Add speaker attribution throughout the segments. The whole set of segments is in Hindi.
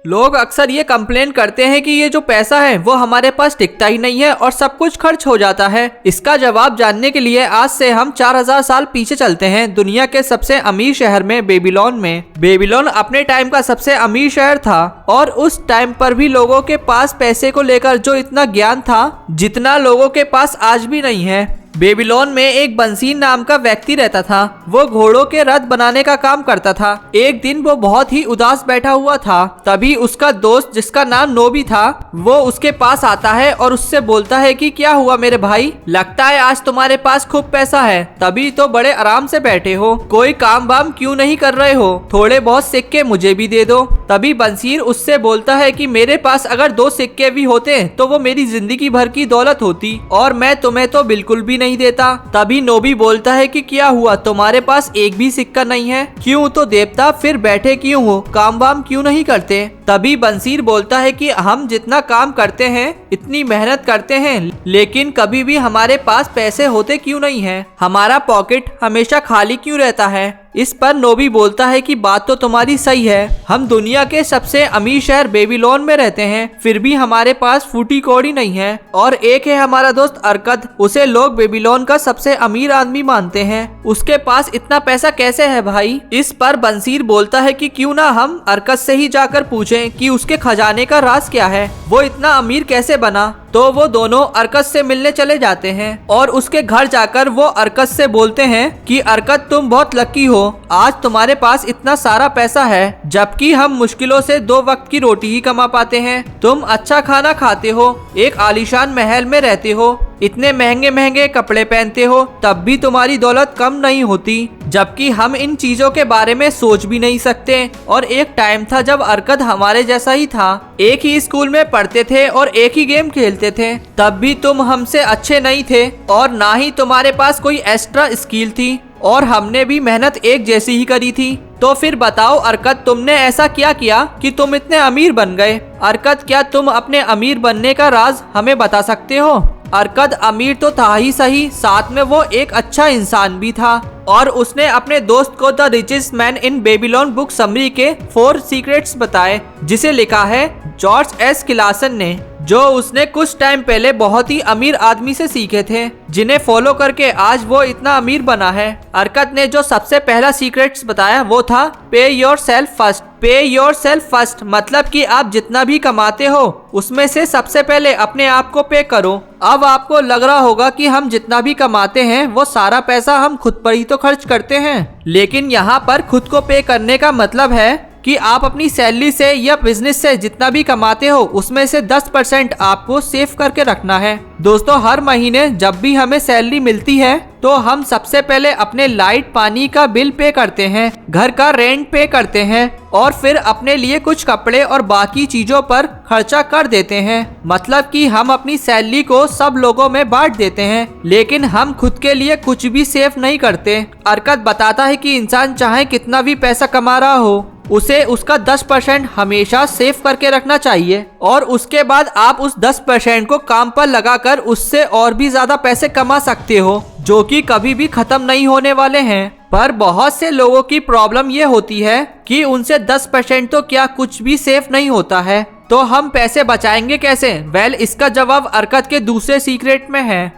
Speaker 1: लोग अक्सर ये कंप्लेन करते हैं कि ये जो पैसा है वो हमारे पास टिकता ही नहीं है और सब कुछ खर्च हो जाता है। इसका जवाब जानने के लिए आज से हम 4000 साल पीछे चलते हैं, दुनिया के सबसे अमीर शहर में, बेबीलोन में। बेबीलोन अपने टाइम का सबसे अमीर शहर था और उस टाइम पर भी लोगों के पास पैसे को लेकर जो इतना ज्ञान था जितना लोगों के पास आज भी नहीं है। बेबीलोन में एक बंसीर नाम का व्यक्ति रहता था। वो घोड़ों के रथ बनाने का काम करता था। एक दिन वो बहुत ही उदास बैठा हुआ था। तभी उसका दोस्त जिसका नाम नोबी था वो उसके पास आता है और उससे बोलता है कि क्या हुआ मेरे भाई, लगता है आज तुम्हारे पास खूब पैसा है, तभी तो बड़े आराम से बैठे हो, कोई काम वाम क्यों नहीं कर रहे हो, थोड़े बहुत सिक्के मुझे भी दे दो। तभी बंसीर उससे बोलता है कि मेरे पास अगर 2 सिक्के भी होते तो वो मेरी जिंदगी भर की दौलत होती और मैं तुम्हें तो बिल्कुल भी नहीं देता। तभी नोबी बोलता है कि क्या हुआ, तुम्हारे पास एक भी सिक्का नहीं है, क्यों तो देवता फिर बैठे क्यों हो, काम वाम क्यों नहीं करते। तभी बंसीर बोलता है कि हम जितना काम करते हैं, इतनी मेहनत करते हैं, लेकिन कभी भी हमारे पास पैसे होते क्यों नहीं है, हमारा पॉकेट हमेशा खाली क्यों रहता है। इस पर नोबी बोलता है कि बात तो तुम्हारी सही है, हम दुनिया के सबसे अमीर शहर बेबीलोन में रहते हैं, फिर भी हमारे पास फूटी कौड़ी नहीं है। और एक है हमारा दोस्त अरकद, उसे लोग बेबीलोन का सबसे अमीर आदमी मानते हैं, उसके पास इतना पैसा कैसे है भाई। इस पर बंसीर बोलता है कि क्यों ना हम अरकद से ही जाकर पूछें कि उसके खजाने का राज क्या है, वो इतना अमीर कैसे बना। तो वो दोनों अरकद से मिलने चले जाते हैं और उसके घर जाकर वो अरकद से बोलते हैं कि अरकद तुम बहुत लकी हो, आज तुम्हारे पास इतना सारा पैसा है, जबकि हम मुश्किलों से 2 वक्त की रोटी ही कमा पाते हैं। तुम अच्छा खाना खाते हो, एक आलीशान महल में रहते हो, इतने महंगे महंगे कपड़े पहनते हो, तब भी तुम्हारी दौलत कम नहीं होती, जबकि हम इन चीजों के बारे में सोच भी नहीं सकते। और एक टाइम था जब अरकद हमारे जैसा ही था, एक ही स्कूल में पढ़ते थे और एक ही गेम खेलते थे, तब भी तुम हमसे अच्छे नहीं थे और ना ही तुम्हारे पास कोई एक्स्ट्रा स्किल थी और हमने भी मेहनत एक जैसी ही करी थी। तो फिर बताओ अरकद, तुमने ऐसा क्या किया कि तुम इतने अमीर बन गए। अरकद, क्या तुम अपने अमीर बनने का राज हमें बता सकते हो। अरकद अमीर तो था ही सही, साथ में वो एक अच्छा इंसान भी था और उसने अपने दोस्त को the richest man in Babylon book summary के 4 सीक्रेट्स बताए, जिसे लिखा है जॉर्ज एस क्लासन ने, जो उसने कुछ टाइम पहले बहुत ही अमीर आदमी से सीखे थे, जिन्हें फॉलो करके आज वो इतना अमीर बना है। अरकद ने जो सबसे पहला सीक्रेट्स बताया वो था पे योर सेल्फ फर्स्ट। पे योर सेल्फ फर्स्ट मतलब कि आप जितना भी कमाते हो उसमें से सबसे पहले अपने आप को पे करो। अब आपको लग रहा होगा कि हम जितना भी कमाते हैं वो सारा पैसा हम खुद पर ही तो खर्च करते हैं, लेकिन यहाँ पर खुद को पे करने का मतलब है कि आप अपनी सैलरी से या बिजनेस से जितना भी कमाते हो उसमें से 10% आपको सेव करके रखना है। दोस्तों, हर महीने जब भी हमें सैलरी मिलती है तो हम सबसे पहले अपने लाइट पानी का बिल पे करते हैं, घर का रेंट पे करते हैं और फिर अपने लिए कुछ कपड़े और बाकी चीजों पर खर्चा कर देते हैं। मतलब कि हम अपनी सैलरी को सब लोगों में बांट देते हैं, लेकिन हम खुद के लिए कुछ भी सेव नहीं करते। अरकद बताता है कि इंसान चाहे कितना भी पैसा कमा रहा हो, उसे उसका 10% हमेशा सेव करके रखना चाहिए और उसके बाद आप उस 10% को काम पर लगाकर उससे और भी ज्यादा पैसे कमा सकते हो, जो कि कभी भी खत्म नहीं होने वाले हैं। पर बहुत से लोगों की प्रॉब्लम ये होती है कि उनसे 10% तो क्या कुछ भी सेव नहीं होता है, तो हम पैसे बचाएंगे कैसे। वेल, इसका जवाब अरकद के दूसरे सीक्रेट में है,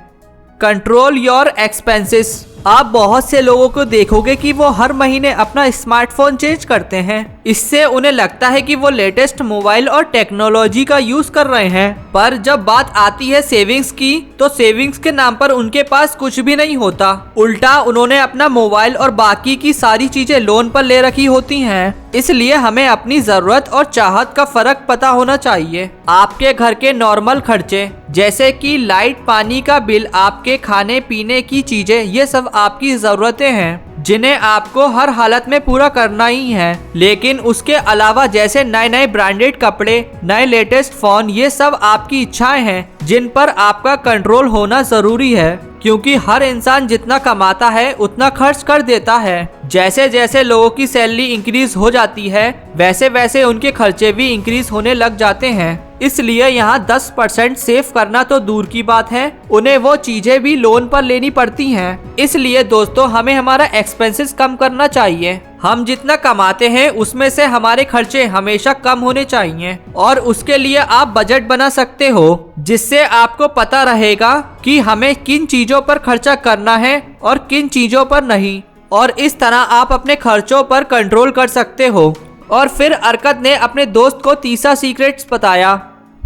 Speaker 1: कंट्रोल योर एक्सपेंसेस। आप बहुत से लोगों को देखोगे कि वो हर महीने अपना स्मार्टफोन चेंज करते हैं, इससे उन्हें लगता है कि वो लेटेस्ट मोबाइल और टेक्नोलॉजी का यूज कर रहे हैं, पर जब बात आती है सेविंग्स की तो सेविंग्स के नाम पर उनके पास कुछ भी नहीं होता। उल्टा उन्होंने अपना मोबाइल और बाकी की सारी चीजें लोन पर ले रखी होती हैं। इसलिए हमें अपनी जरूरत और चाहत का फर्क पता होना चाहिए। आपके घर के नॉर्मल खर्चे जैसे कि लाइट पानी का बिल, आपके खाने पीने की चीजें, ये सब आपकी जरूरतें हैं जिन्हें आपको हर हालत में पूरा करना ही है। लेकिन उसके अलावा जैसे नए नए ब्रांडेड कपड़े, नए लेटेस्ट फोन, ये सब आपकी इच्छाएं हैं जिन पर आपका कंट्रोल होना जरूरी है, क्योंकि हर इंसान जितना कमाता है उतना खर्च कर देता है। जैसे जैसे लोगों की सैलरी इंक्रीज हो जाती है वैसे वैसे उनके खर्चे भी इंक्रीज होने लग जाते हैं। इसलिए यहाँ 10% सेव करना तो दूर की बात है, उन्हें वो चीजें भी लोन पर लेनी पड़ती हैं। इसलिए दोस्तों हमें हमारा एक्सपेंसेस कम करना चाहिए। हम जितना कमाते हैं उसमें से हमारे खर्चे हमेशा कम होने चाहिए और उसके लिए आप बजट बना सकते हो, जिससे आपको पता रहेगा कि हमें किन चीजों पर खर्चा करना है और किन चीजों पर नहीं, और इस तरह आप अपने खर्चों पर कंट्रोल कर सकते हो। और फिर अरकत ने अपने दोस्त को तीसरा सीक्रेट बताया,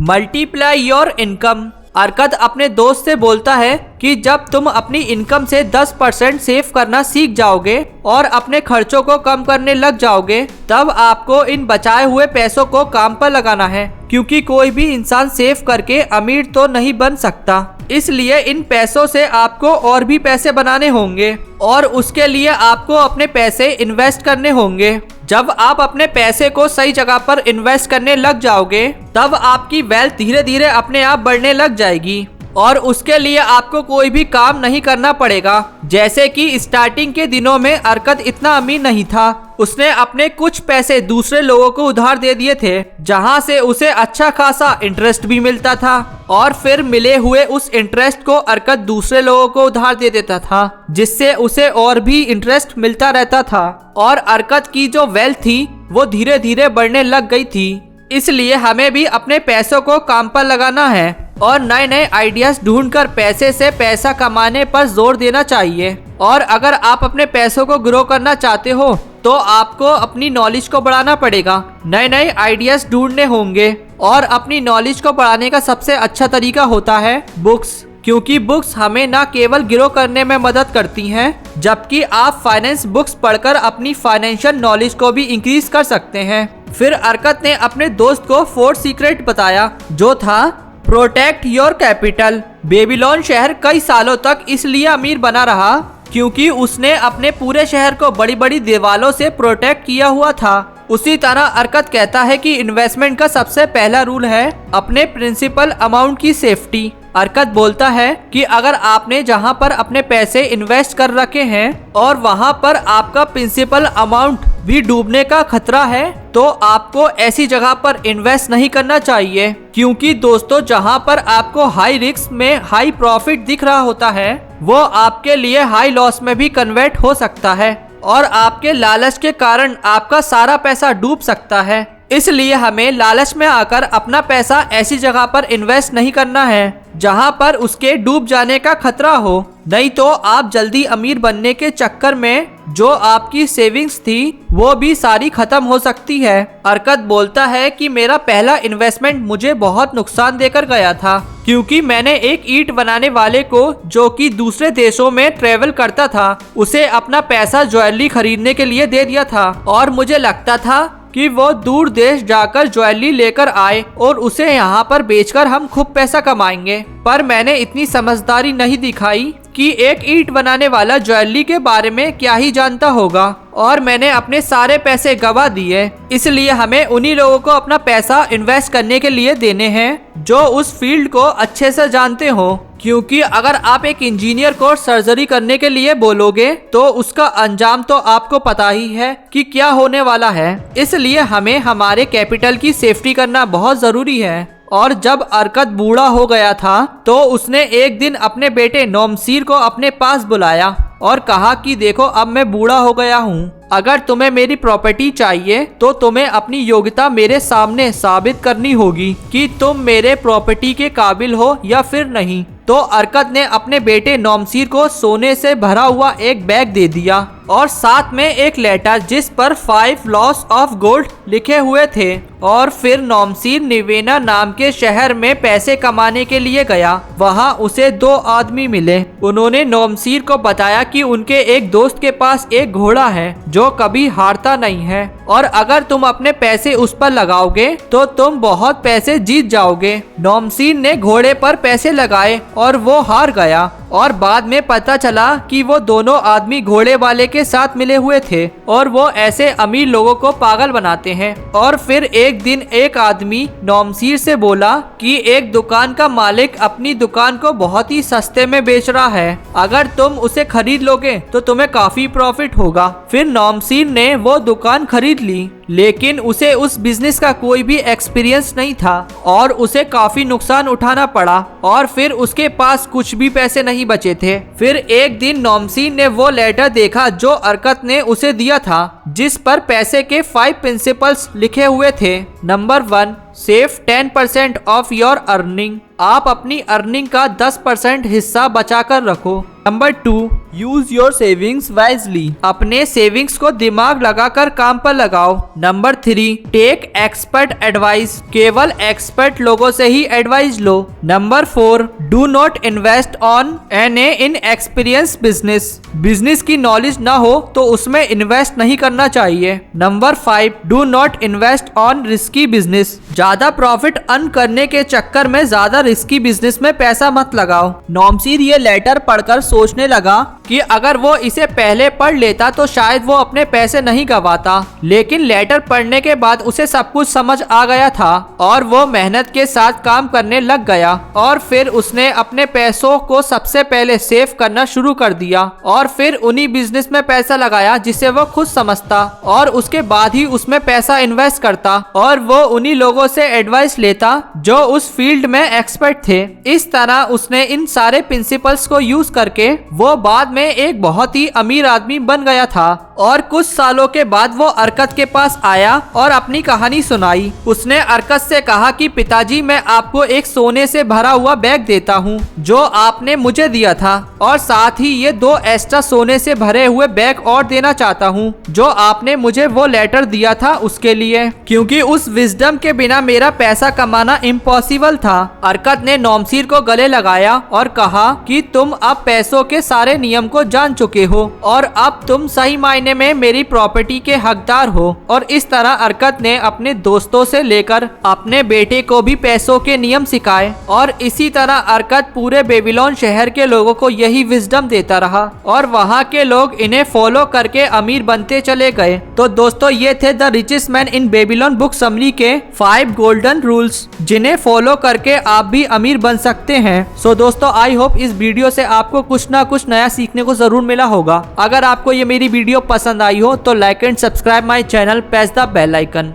Speaker 1: मल्टीप्लाई योर इनकम। अरकत अपने दोस्त से बोलता है कि जब तुम अपनी इनकम से 10% सेव करना सीख जाओगे और अपने खर्चों को कम करने लग जाओगे, तब आपको इन बचाए हुए पैसों को काम पर लगाना है, क्योंकि कोई भी इंसान सेव करके अमीर तो नहीं बन सकता। इसलिए इन पैसों से आपको और भी पैसे बनाने होंगे और उसके लिए आपको अपने पैसे इन्वेस्ट करने होंगे। जब आप अपने पैसे को सही जगह पर इन्वेस्ट करने लग जाओगे, तब आपकी वेल्थ धीरे धीरे अपने आप बढ़ने लग जाएगी और उसके लिए आपको कोई भी काम नहीं करना पड़ेगा। जैसे कि स्टार्टिंग के दिनों में अरकत इतना अमीर नहीं था, उसने अपने कुछ पैसे दूसरे लोगों को उधार दे दिए थे, जहां से उसे अच्छा खासा इंटरेस्ट भी मिलता था और फिर मिले हुए उस इंटरेस्ट को अरकत दूसरे लोगों को उधार दे देता था, जिससे उसे और भी इंटरेस्ट मिलता रहता था और अरकत की जो वेल्थ थी वो धीरे धीरे बढ़ने लग गई थी। इसलिए हमें भी अपने पैसों को काम पर लगाना है और नए नए आइडियाज ढूंढकर पैसे से पैसा कमाने पर जोर देना चाहिए। और अगर आप अपने पैसों को ग्रो करना चाहते हो तो आपको अपनी नॉलेज को बढ़ाना पड़ेगा, नए नए आइडियाज ढूंढने होंगे और अपनी नॉलेज को बढ़ाने का सबसे अच्छा तरीका होता है बुक्स, क्योंकि बुक्स हमें न केवल ग्रो करने में मदद करती हैं, जबकि आप फाइनेंस बुक्स पढ़कर अपनी फाइनेंशियल नॉलेज को भी इंक्रीज कर सकते हैं। फिर अरकत ने अपने दोस्त को फोर्थ सीक्रेट बताया, जो था प्रोटेक्ट योर कैपिटल। बेबीलोन शहर कई सालों तक इसलिए अमीर बना रहा क्योंकि उसने अपने पूरे शहर को बड़ी बड़ी दीवारों से प्रोटेक्ट किया हुआ था। उसी तरह अरकत कहता है कि इन्वेस्टमेंट का सबसे पहला रूल है अपने प्रिंसिपल अमाउंट की सेफ्टी। अरकत बोलता है कि अगर आपने जहां पर अपने पैसे इन्वेस्ट कर रखे हैं और वहां पर आपका प्रिंसिपल अमाउंट भी डूबने का खतरा है, तो आपको ऐसी जगह पर इन्वेस्ट नहीं करना चाहिए, क्योंकि दोस्तों जहां पर आपको हाई रिस्क में हाई प्रॉफिट दिख रहा होता है, वो आपके लिए हाई लॉस में भी कन्वर्ट हो सकता है और आपके लालच के कारण आपका सारा पैसा डूब सकता है। इसलिए हमें लालच में आकर अपना पैसा ऐसी जगह पर इन्वेस्ट नहीं करना है जहां पर उसके डूब जाने का खतरा हो, नहीं तो आप जल्दी अमीर बनने के चक्कर में जो आपकी सेविंग्स थी वो भी सारी खत्म हो सकती है। अरकत बोलता है कि मेरा पहला इन्वेस्टमेंट मुझे बहुत नुकसान देकर गया था, क्योंकि मैंने एक ईंट बनाने वाले को जो कि दूसरे देशों में ट्रेवल करता था, उसे अपना पैसा ज्वेलरी खरीदने के लिए दे दिया था और मुझे लगता था कि वो दूर देश जाकर ज्वेलरी लेकर आए और उसे यहाँ पर बेचकर हम खूब पैसा कमाएंगे। पर मैंने इतनी समझदारी नहीं दिखाई कि एक ईंट बनाने वाला ज्वेलरी के बारे में क्या ही जानता होगा और मैंने अपने सारे पैसे गवा दिए। इसलिए हमें उन्हीं लोगों को अपना पैसा इन्वेस्ट करने के लिए देने हैं जो उस फील्ड को अच्छे से जानते हो, क्योंकि अगर आप एक इंजीनियर को सर्जरी करने के लिए बोलोगे तो उसका अंजाम तो आपको पता ही है कि क्या होने वाला है। इसलिए हमें हमारे कैपिटल की सेफ्टी करना बहुत जरूरी है। और जब अरकत बूढ़ा हो गया था तो उसने एक दिन अपने बेटे नोमसीर को अपने पास बुलाया और कहा कि देखो अब मैं बूढ़ा हो गया हूँ, अगर तुम्हें मेरी प्रॉपर्टी चाहिए तो तुम्हें अपनी योग्यता मेरे सामने साबित करनी होगी कि तुम मेरे प्रॉपर्टी के काबिल हो या फिर नहीं। तो अरकत ने अपने बेटे नोमसीर को सोने से भरा हुआ एक बैग दे दिया और साथ में एक लेटर जिस पर 5 लॉस ऑफ गोल्ड लिखे हुए थे। और फिर नोमसीर निवेना नाम के शहर में पैसे कमाने के लिए गया। वहाँ उसे 2 आदमी मिले। उन्होंने नोमसीर को बताया कि उनके एक दोस्त के पास एक घोड़ा है जो कभी हारता नहीं है और अगर तुम अपने पैसे उस पर लगाओगे तो तुम बहुत पैसे जीत जाओगे। नोमसीर ने घोड़े पर पैसे लगाए और वो हार गया और बाद में पता चला कि वो दोनों आदमी घोड़े वाले के साथ मिले हुए थे और वो ऐसे अमीर लोगों को पागल बनाते हैं। और फिर एक दिन एक आदमी नोमसीर से बोला कि एक दुकान का मालिक अपनी दुकान को बहुत ही सस्ते में बेच रहा है, अगर तुम उसे खरीद लोगे तो तुम्हें काफी प्रॉफिट होगा। फिर नोमसीर ने वो दुकान खरीद खरीद ली, लेकिन उसे उस बिजनेस का कोई भी एक्सपीरियंस नहीं था और उसे काफी नुकसान उठाना पड़ा और फिर उसके पास कुछ भी पैसे नहीं बचे थे। फिर एक दिन नॉमसी ने वो लेटर देखा जो अरकत ने उसे दिया था, जिस पर पैसे के 5 प्रिंसिपल्स लिखे हुए थे। Number 1, save 10% off your earning. आप अपनी अर्निंग का 10% हिस्सा बचाकर रखो। Number 2, use your savings wisely. अपने सेविंग्स को दिमाग लगाकर काम पर लगाओ। Number 3, take expert advice. केवल एक्सपर्ट लोगों से ही एडवाइस लो। Number 4, do not invest on an inexperience business. Business की नॉलेज ना हो तो उसमें इन्वेस्ट नहीं करना चाहिए। Number 5, do not invest on risky business. ज्यादा प्रॉफिट अर्न करने के चक्कर में ज्यादा रिस्की बिजनेस में पैसा मत लगाओ। नॉमसीर ये लेटर पढ़कर सोचने लगा कि अगर वो इसे पहले पढ़ लेता तो शायद वो अपने पैसे नहीं गंवाता, लेकिन लेटर पढ़ने के बाद उसे सब कुछ समझ आ गया था और वो मेहनत के साथ काम करने लग गया और फिर उसने अपने पैसों को सबसे पहले सेव करना शुरू कर दिया और फिर उन्हीं बिजनेस में पैसा लगाया जिसे वो खुद समझता और उसके बाद ही उसमें पैसा इन्वेस्ट करता और वो उन्हीं लोगों से एडवाइस लेता जो उस फील्ड में एक्सपर्ट थे। इस तरह उसने इन सारे प्रिंसिपल्स को यूज करके वो बाद में एक बहुत ही अमीर आदमी बन गया था और कुछ सालों के बाद वो अरकत के पास आया और अपनी कहानी सुनाई। उसने अरकत से कहा कि पिताजी, मैं आपको एक सोने से भरा हुआ बैग देता हूँ जो आपने मुझे दिया था और साथ ही ये 2 एक्स्ट्रा सोने से भरे हुए बैग और देना चाहता हूँ जो आपने मुझे वो लेटर दिया था उसके लिए, क्योंकि उस विजडम के बिना मेरा पैसा कमाना इम्पॉसिबल था। अरकत ने नॉमसीर को गले लगाया और कहा कि तुम अब पैसों के सारे नियम को जान चुके हो और अब तुम सही मायने में मेरी प्रॉपर्टी के हकदार हो। और इस तरह अरकत ने अपने दोस्तों से लेकर अपने बेटे को भी पैसों के नियम सिखाए और इसी तरह अरकत पूरे बेबीलोन शहर के लोगों को यही विजडम देता रहा और वहाँ के लोग इन्हें फॉलो करके अमीर बनते चले गए। तो दोस्तों, ये थे the richest man in Babylon book summary के 5 गोल्डन रूल्स जिन्हें फॉलो करके आप भी अमीर बन सकते हैं। सो दोस्तों, आई होप इस वीडियो से आपको कुछ ना कुछ नया सीखने को जरूर मिला होगा। अगर आपको ये मेरी वीडियो पसंद आई हो तो like and subscribe my channel, press the bell icon.